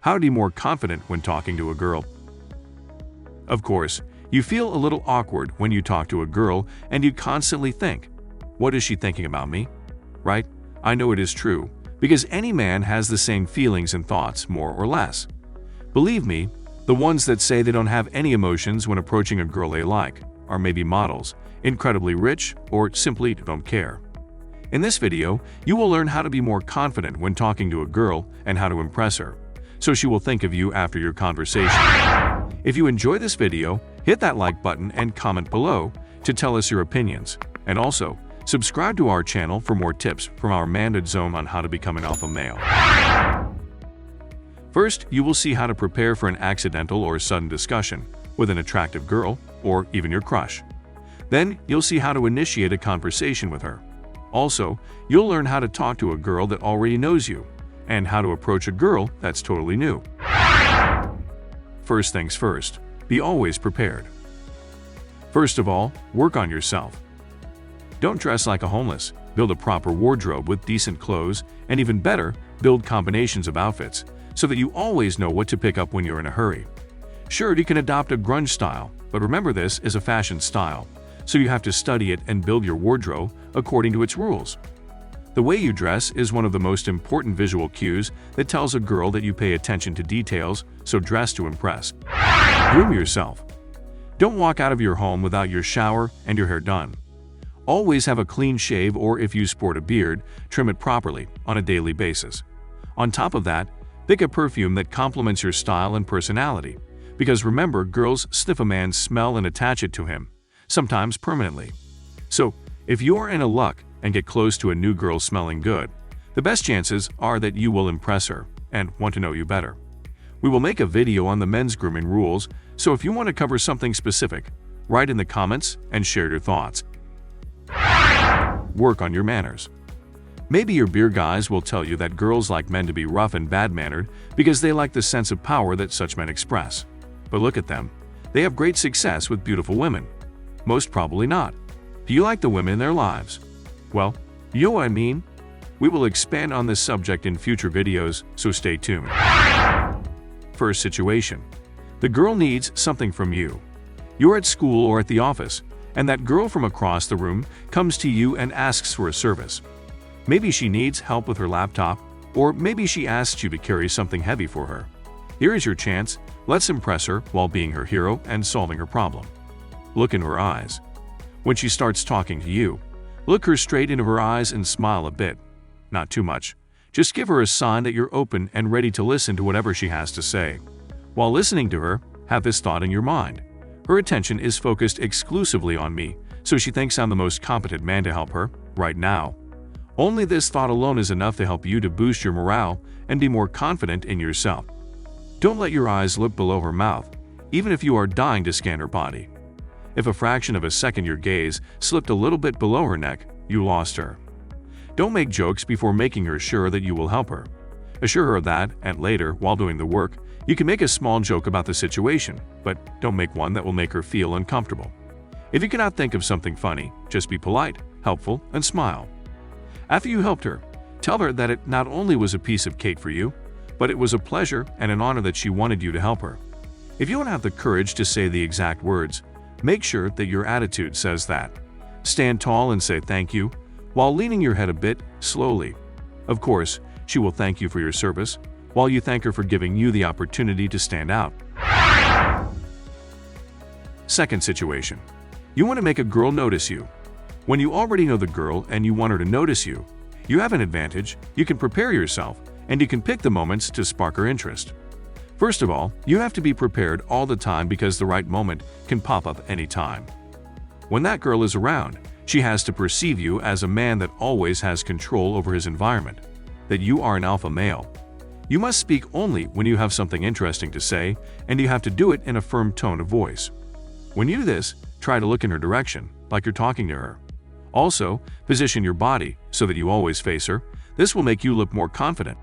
How to be more confident when talking to a girl. Of course, you feel a little awkward when you talk to a girl and you constantly think, "What is she thinking about me?" Right? I know it is true, because any man has the same feelings and thoughts, more or less. Believe me, the ones that say they don't have any emotions when approaching a girl they like are maybe models, incredibly rich, or simply don't care. In this video, you will learn how to be more confident when talking to a girl and how to impress her, so she will think of you after your conversation. If you enjoy this video, hit that like button and comment below to tell us your opinions. And also, subscribe to our channel for more tips from our Manhood zone on how to become an alpha male. First, you will see how to prepare for an accidental or sudden discussion with an attractive girl or even your crush. Then, you'll see how to initiate a conversation with her. Also, you'll learn how to talk to a girl that already knows you and how to approach a girl that's totally new. First things first, be always prepared. First of all, work on yourself. Don't dress like a homeless. Build a proper wardrobe with decent clothes, and even better, build combinations of outfits so that you always know what to pick up when you're in a hurry. Sure, you can adopt a grunge style, but remember this is a fashion style, so you have to study it and build your wardrobe according to its rules. The way you dress is one of the most important visual cues that tells a girl that you pay attention to details, so dress to impress. Groom yourself. Don't walk out of your home without your shower and your hair done. Always have a clean shave, or if you sport a beard, trim it properly on a daily basis. On top of that, pick a perfume that complements your style and personality, because remember, girls sniff a man's smell and attach it to him, sometimes permanently. So, if you are in a luck and get close to a new girl smelling good, the best chances are that you will impress her and want to know you better. We will make a video on the men's grooming rules, so if you want to cover something specific, write in the comments and share your thoughts. Work on your manners. Maybe your beer guys will tell you that girls like men to be rough and bad-mannered because they like the sense of power that such men express. But look at them. They have great success with beautiful women. Most probably not. Do you like the women in their lives? Well, you know what I mean? We will expand on this subject in future videos, so stay tuned. First situation. The girl needs something from you. You're at school or at the office, and that girl from across the room comes to you and asks for a service. Maybe she needs help with her laptop, or maybe she asks you to carry something heavy for her. Here is your chance. Let's impress her while being her hero and solving her problem. Look in her eyes. When she starts talking to you, look her straight into her eyes and smile a bit. Not too much. Just give her a sign that you're open and ready to listen to whatever she has to say. While listening to her, have this thought in your mind. Her attention is focused exclusively on me, so she thinks I'm the most competent man to help her right now. Only this thought alone is enough to help you to boost your morale and be more confident in yourself. Don't let your eyes look below her mouth, even if you are dying to scan her body. If a fraction of a second your gaze slipped a little bit below her neck, you lost her. Don't make jokes before making her sure that you will help her. Assure her of that, and later, while doing the work, you can make a small joke about the situation, but don't make one that will make her feel uncomfortable. If you cannot think of something funny, just be polite, helpful, and smile. After you helped her, tell her that it not only was a piece of cake for you, but it was a pleasure and an honor that she wanted you to help her. If you don't have the courage to say the exact words, make sure that your attitude says that. Stand tall and say thank you, while leaning your head a bit, slowly. Of course, she will thank you for your service, while you thank her for giving you the opportunity to stand out. Second situation. You want to make a girl notice you. When you already know the girl and you want her to notice you, you have an advantage. You can prepare yourself, and you can pick the moments to spark her interest. First of all, you have to be prepared all the time because the right moment can pop up any time. When that girl is around, she has to perceive you as a man that always has control over his environment, that you are an alpha male. You must speak only when you have something interesting to say, and you have to do it in a firm tone of voice. When you do this, try to look in her direction, like you're talking to her. Also, position your body so that you always face her. This will make you look more confident.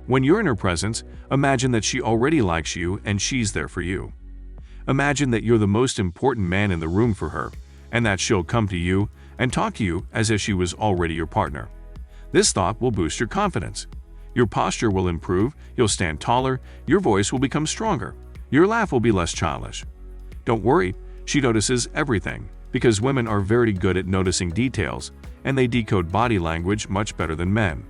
When you're in her presence, imagine that she already likes you and she's there for you. Imagine that you're the most important man in the room for her, and that she'll come to you and talk to you as if she was already your partner. This thought will boost your confidence. Your posture will improve, you'll stand taller, your voice will become stronger, your laugh will be less childish. Don't worry, she notices everything, because women are very good at noticing details, and they decode body language much better than men.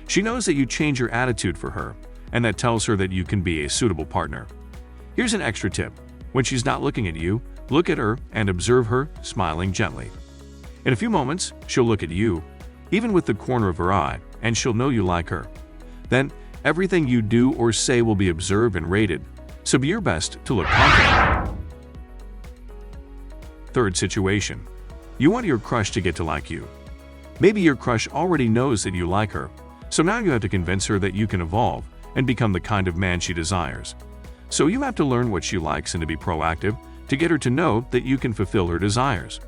She knows that you change your attitude for her, and that tells her that you can be a suitable partner. Here's an extra tip. When she's not looking at you, look at her and observe her, smiling gently. In a few moments, she'll look at you, even with the corner of her eye, and she'll know you like her. Then, everything you do or say will be observed and rated, so be your best to look confident. Third situation. You want your crush to get to like you. Maybe your crush already knows that you like her, so now you have to convince her that you can evolve and become the kind of man she desires. So you have to learn what she likes and to be proactive to get her to know that you can fulfill her desires.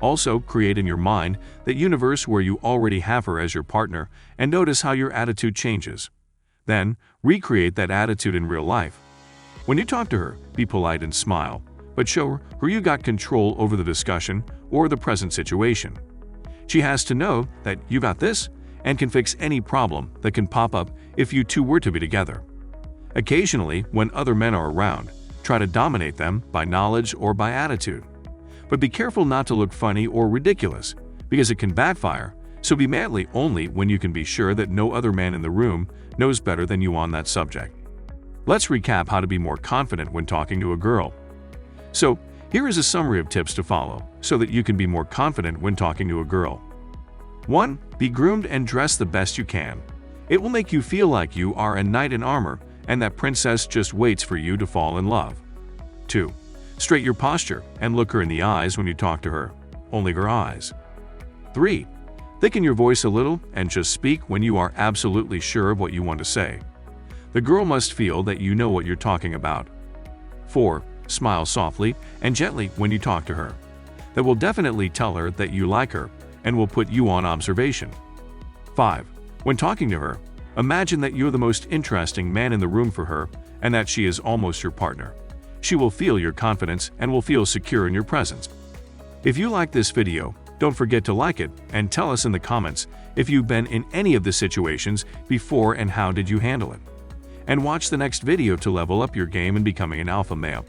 Also, create in your mind that universe where you already have her as your partner and notice how your attitude changes. Then, recreate that attitude in real life. When you talk to her, be polite and smile, but show her you got control over the discussion or the present situation. She has to know that you got this and can fix any problem that can pop up if you two were to be together. Occasionally, when other men are around, try to dominate them by knowledge or by attitude. But be careful not to look funny or ridiculous, because it can backfire, so be manly only when you can be sure that no other man in the room knows better than you on that subject. Let's recap how to be more confident when talking to a girl. So, here is a summary of tips to follow so that you can be more confident when talking to a girl. 1. Be groomed and dress the best you can. It will make you feel like you are a knight in armor and that princess just waits for you to fall in love. 2. Straighten your posture and look her in the eyes when you talk to her, only her eyes. 3. Thicken your voice a little and just speak when you are absolutely sure of what you want to say. The girl must feel that you know what you're talking about. 4. Smile softly and gently when you talk to her. That will definitely tell her that you like her and will put you on observation. 5. When talking to her, imagine that you're the most interesting man in the room for her and that she is almost your partner. She will feel your confidence and will feel secure in your presence. If you like this video, don't forget to like it and tell us in the comments if you've been in any of the situations before and how did you handle it. And watch the next video to level up your game in becoming an alpha male.